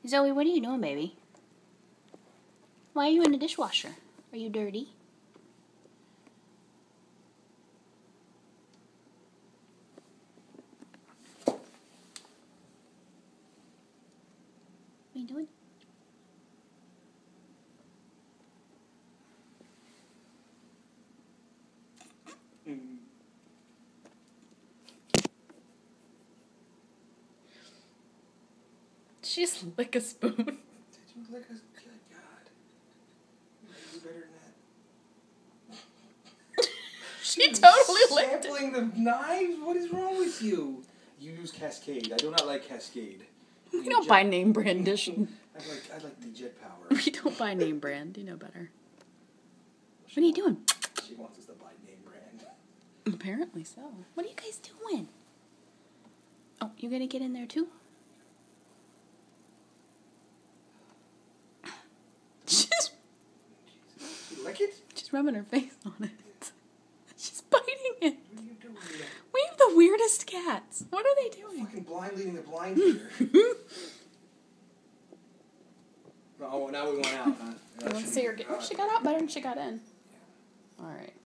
Zoe, what are you doing, baby? Why are you in the dishwasher? Are you dirty? What are you doing? She's lick a spoon. Did you lick a... Good God. You better than that. She totally licked it. Sampling the knives? What is wrong with you? You use Cascade. I do not like Cascade. We don't buy name brand dish. I like the Jet Power. We don't buy name brand. You know better. What are you doing? She wants us to buy name brand. Apparently so. What are you guys doing? Oh, you gonna get in there too? Lick it? She's rubbing her face on it. She's biting it. What are you doing? We have the weirdest cats. What are they doing? Fucking blind leading the blind here. Oh, now we went out, huh? Let's see her get. Oh, she got out better than she got in.